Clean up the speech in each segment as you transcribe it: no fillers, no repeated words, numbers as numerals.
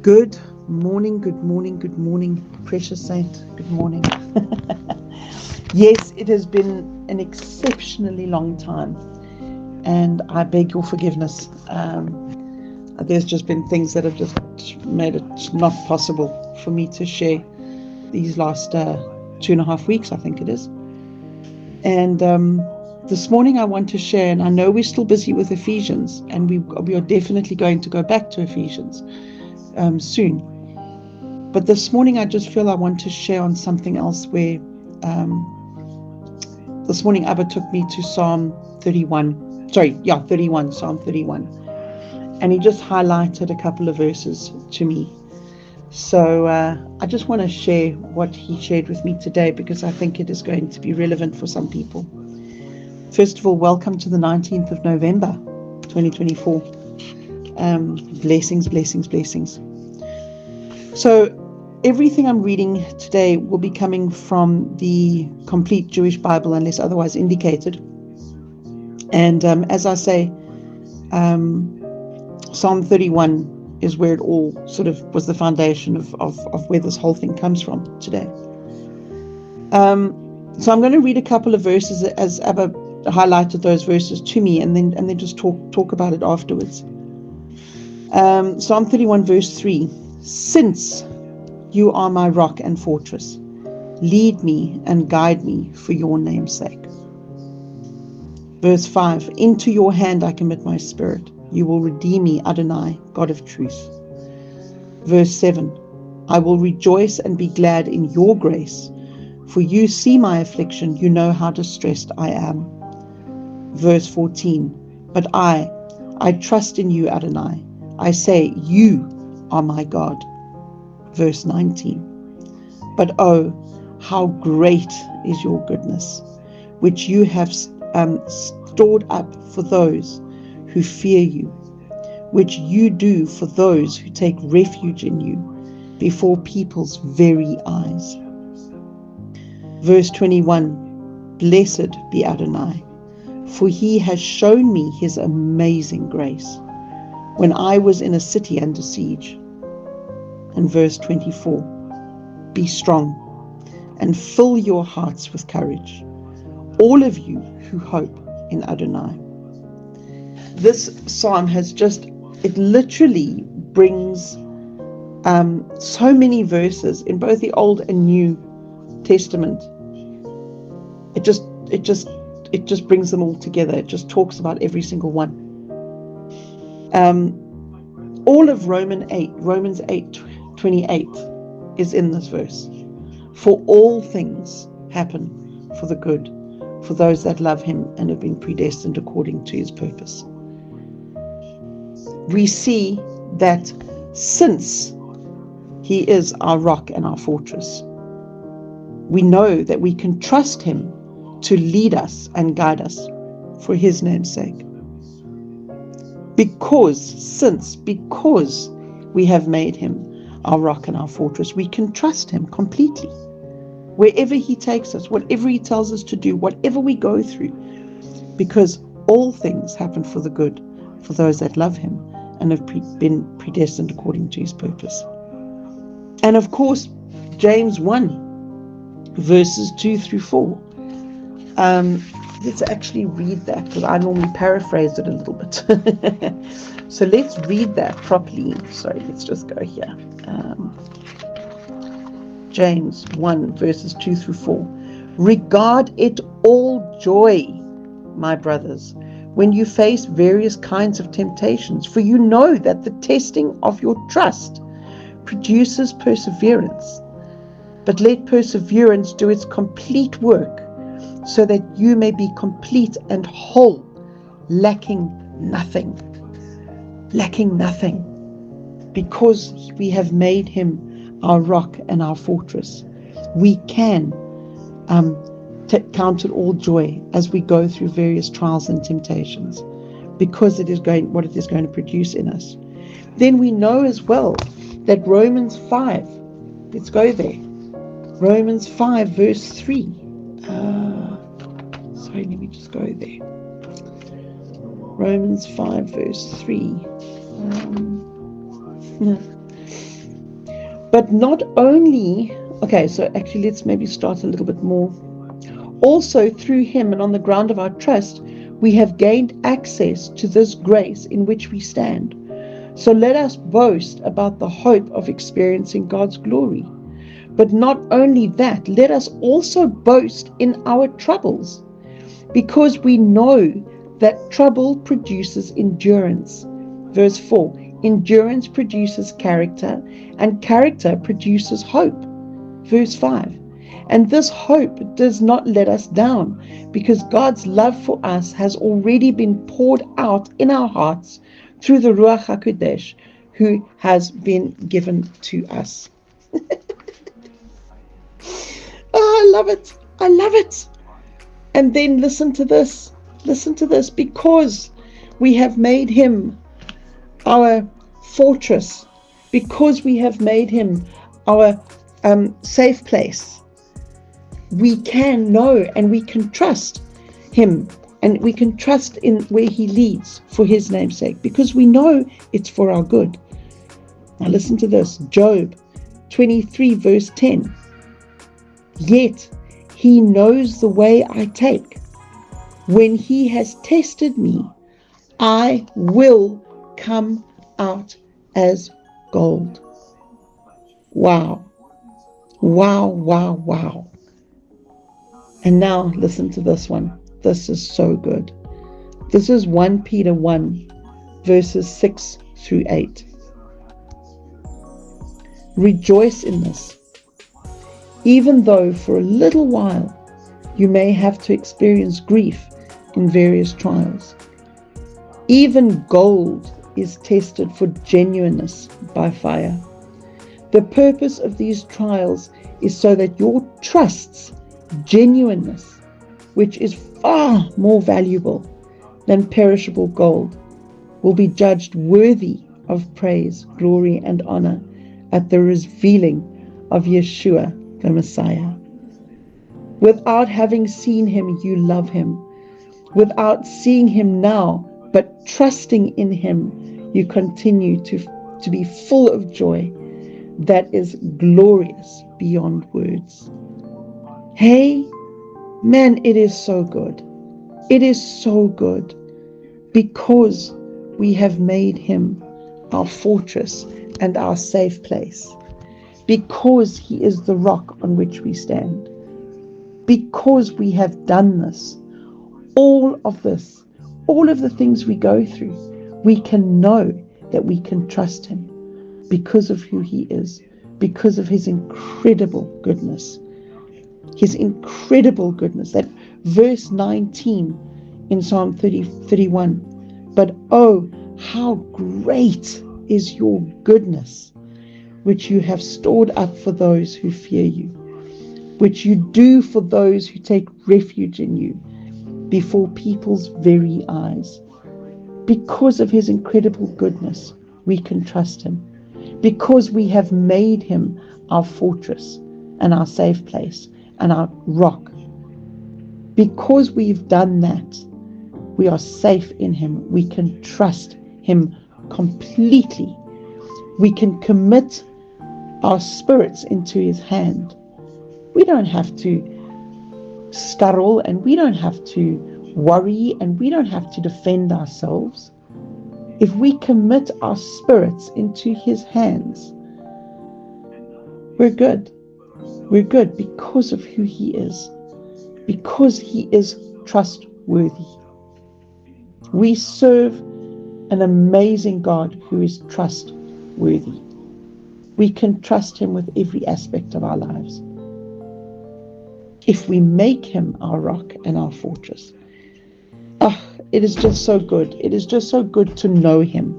Good morning, good morning, good morning, precious saint. Good morning. Yes, it has been an exceptionally long time, and I beg your forgiveness. There's just been things that have just made it not possible for me to share these last 2.5 weeks, I think it is. And this morning I want to share, and I know we're still busy with Ephesians, and we are definitely going to go back to Ephesians soon. But this morning I just feel I want to share on something else where this morning Abba took me to Psalm 31. Psalm 31. And he just highlighted a couple of verses to me. So I just want to share what he shared with me today because I think it is going to be relevant for some people. First of all, welcome to the 19th of November, 2024. Blessings, blessings, blessings. So everything I'm reading today will be coming from the Complete Jewish Bible unless otherwise indicated. And as I say, Psalm 31 is where it all sort of was the foundation of where this whole thing comes from today. So I'm going to read a couple of verses as Abba highlighted those verses to me, and then just talk about it afterwards. Psalm 31 verse 3. Since you are my rock and fortress, lead me and guide me for your name's sake. Verse 5. Into your hand I commit my spirit. You will redeem me, Adonai, God of truth. Verse 7. I will rejoice and be glad in your grace, for you see my affliction. You know how distressed I am. Verse 14. But I trust in you, Adonai. I say, you are my God. Verse 19. But oh, how great is your goodness, which you have stored up for those who fear you, which you do for those who take refuge in you before people's very eyes. Verse 21. Blessed be Adonai, for he has shown me his amazing grace when I was in a city under siege. And verse 24, be strong and fill your hearts with courage, all of you who hope in Adonai. This psalm it literally brings so many verses in both the Old and New Testament. It just brings them all together. It just talks about every single one. All of Romans 8:28 is in this verse. For all things happen for the good, for those that love him and have been predestined according to his purpose. We see that since he is our rock and our fortress, we know that we can trust him to lead us and guide us for his name's sake. Because we have made him our rock and our fortress, we can trust him completely. Wherever he takes us, whatever he tells us to do, whatever we go through, because all things happen for the good, for those that love him and have been predestined according to his purpose. And of course, James 1, verses 2 through 4. Let's actually read that, because I normally paraphrase it a little bit. So let's read that properly. Sorry, let's just go here. James 1, verses 2 through 4. Regard it all joy, my brothers, when you face various kinds of temptations, for you know that the testing of your trust produces perseverance. But let perseverance do its complete work, so that you may be complete and whole, lacking nothing. Because we have made him our rock and our fortress, we can count it all joy as we go through various trials and temptations, because what it is going to produce in us. Then we know as well that Romans 5, let's go there. Romans 5 verse 3. Sorry, let me just go there. Romans 5 verse 3. But not only, okay, so actually let's maybe start a little bit more. Also, through him and on the ground of our trust, we have gained access to this grace in which we stand. So let us boast about the hope of experiencing God's glory. But not only that, let us also boast in our troubles, because we know that trouble produces endurance. Verse 4, endurance produces character, and character produces hope. Verse 5, and this hope does not let us down, because God's love for us has already been poured out in our hearts through the Ruach HaKodesh, who has been given to us. Oh, I love it. I love it. And then listen to this. Listen to this. Because we have made him our fortress, because we have made him our safe place, we can know and we can trust him, and we can trust in where he leads for his name's sake, because we know it's for our good. Now listen to this. Job 23 verse 10. Yet he knows the way I take. When he has tested me, I will come out as gold. Wow. Wow, wow, wow. And now listen to this one. This is so good. This is 1 Peter 1 verses 6 through 8. Rejoice in this, even though for a little while you may have to experience grief in various trials. Even gold is tested for genuineness by fire. The purpose of these trials is so that your trust's genuineness, which is far more valuable than perishable gold, will be judged worthy of praise, glory, and honor at the revealing of Yeshua, the Messiah. Without having seen him, you love him. Without seeing him now, but trusting in him, you continue to be full of joy that is glorious beyond words. Hey, man, it is so good. It is so good because we have made him our fortress and our safe place. Because he is the rock on which we stand. Because we have done this, all of the things we go through, we can know that we can trust him because of who he is, because of his incredible goodness. His incredible goodness. That verse 19 in Psalm 31. But oh, how great is your goodness, which you have stored up for those who fear you, which you do for those who take refuge in you before people's very eyes. Because of his incredible goodness, we can trust him. Because we have made him our fortress and our safe place and our rock. Because we've done that, we are safe in him. We can trust him completely. We can commit our spirits into his hand. We don't have to scuttle, and we don't have to worry, and we don't have to defend ourselves. If we commit our spirits into his hands, we're good. We're good because of who he is, because he is trustworthy. We serve an amazing God who is trustworthy. We can trust him with every aspect of our lives. If we make him our rock and our fortress. It is just so good. It is just so good to know him.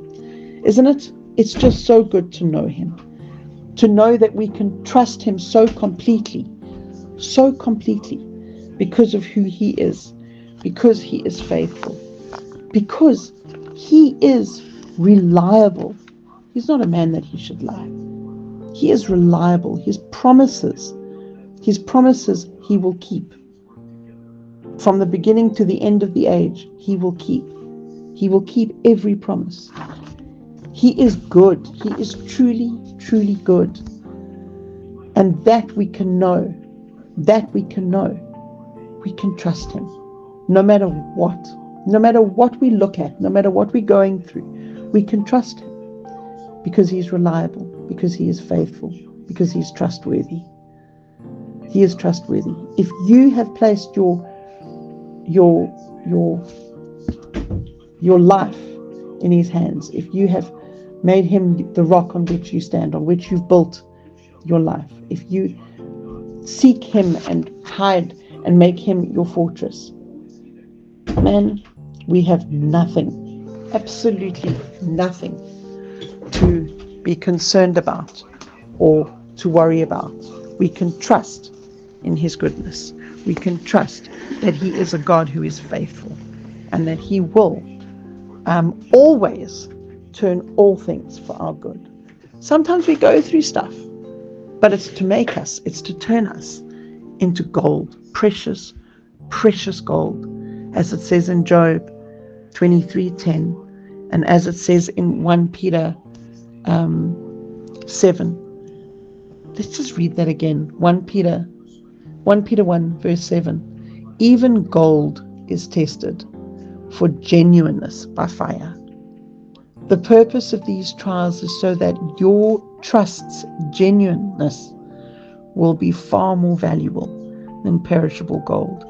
Isn't it? It's just so good to know him. To know that we can trust him so completely because of who he is, because he is faithful, because he is reliable. He's not a man that he should lie. He is reliable. His promises he will keep. From the beginning to the end of the age, he will keep. He will keep every promise. He is good. He is truly, truly good. And that we can know, we can trust him. No matter what we look at, no matter what we're going through, we can trust him because he's reliable, because he is faithful, because he's trustworthy. He is trustworthy. If you have placed your life in his hands, if you have made him the rock on which you stand, on which you've built your life, if you seek him and hide and make him your fortress, man, we have nothing, absolutely nothing to be concerned about or to worry about. We can trust in his goodness. We can trust that he is a God who is faithful and that he will always turn all things for our good. Sometimes we go through stuff, but it's to make us, it's to turn us into gold, precious, precious gold, as it says in Job 23:10, and as it says in 1 Peter 7. Let's just read that again. 1 Peter 1 verse 7. Even gold is tested for genuineness by fire. The purpose of these trials is so that your trust's genuineness will be far more valuable than perishable gold,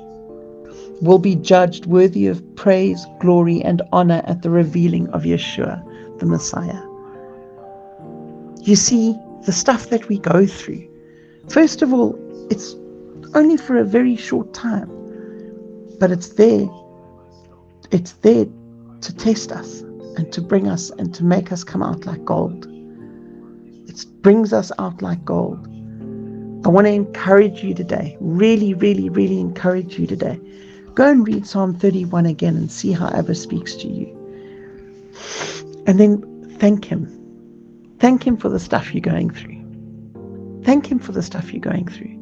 will be judged worthy of praise, glory, and honor at the revealing of Yeshua, the Messiah. You see, the stuff that we go through, first of all, it's only for a very short time, but it's there to test us and to bring us and to make us come out like gold. It brings us out like gold. I want to encourage you today, really, really, really encourage you today. Go and read Psalm 31 again and see how Abba speaks to you. And then thank him. Thank him for the stuff you're going through. Thank him for the stuff you're going through.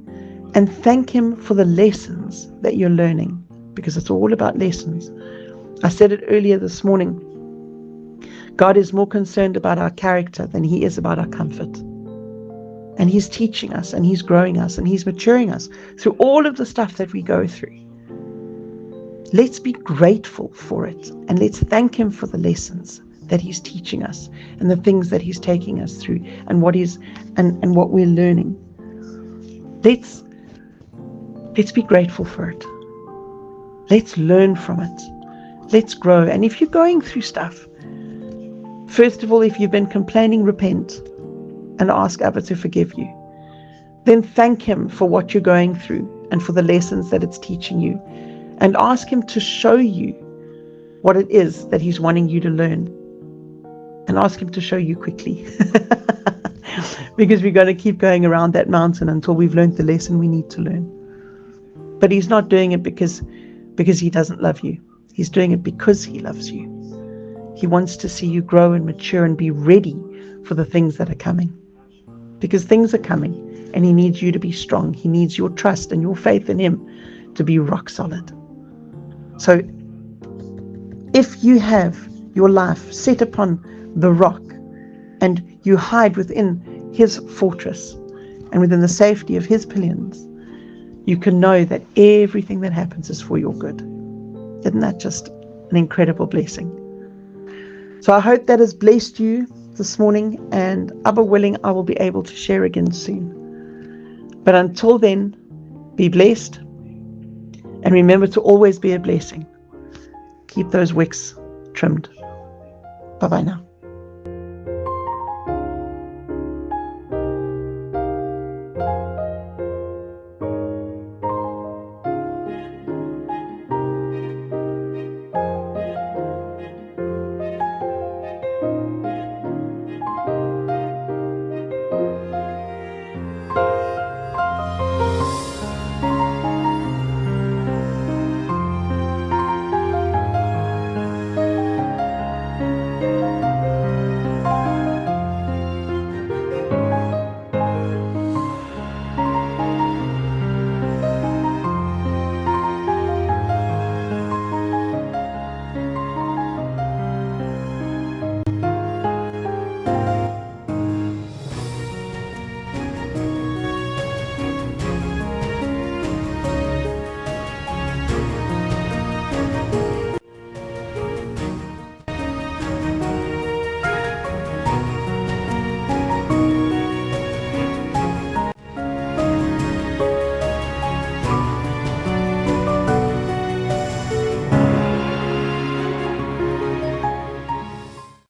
And thank him for the lessons that you're learning, because it's all about lessons. I said it earlier this morning. God is more concerned about our character than he is about our comfort. And he's teaching us, and he's growing us, and he's maturing us through all of the stuff that we go through. Let's be grateful for it, and let's thank him for the lessons that he's teaching us and the things that he's taking us through and what we're learning. Let's be grateful for it. Let's learn from it. Let's grow. And if you're going through stuff, first of all, if you've been complaining, repent and ask Abba to forgive you. Then thank him for what you're going through and for the lessons that it's teaching you. And ask him to show you what it is that he's wanting you to learn. And ask him to show you quickly. Because we're going to keep going around that mountain until we've learned the lesson we need to learn. But he's not doing it because he doesn't love you. He's doing it because he loves you. He wants to see you grow and mature and be ready for the things that are coming. Because things are coming, and he needs you to be strong. He needs your trust and your faith in him to be rock solid. So if you have your life set upon the rock and you hide within his fortress and within the safety of his pavilions, you can know that everything that happens is for your good. Isn't that just an incredible blessing? So I hope that has blessed you this morning, and Abba willing, I will be able to share again soon. But until then, be blessed, and remember to always be a blessing. Keep those wicks trimmed. Bye-bye now.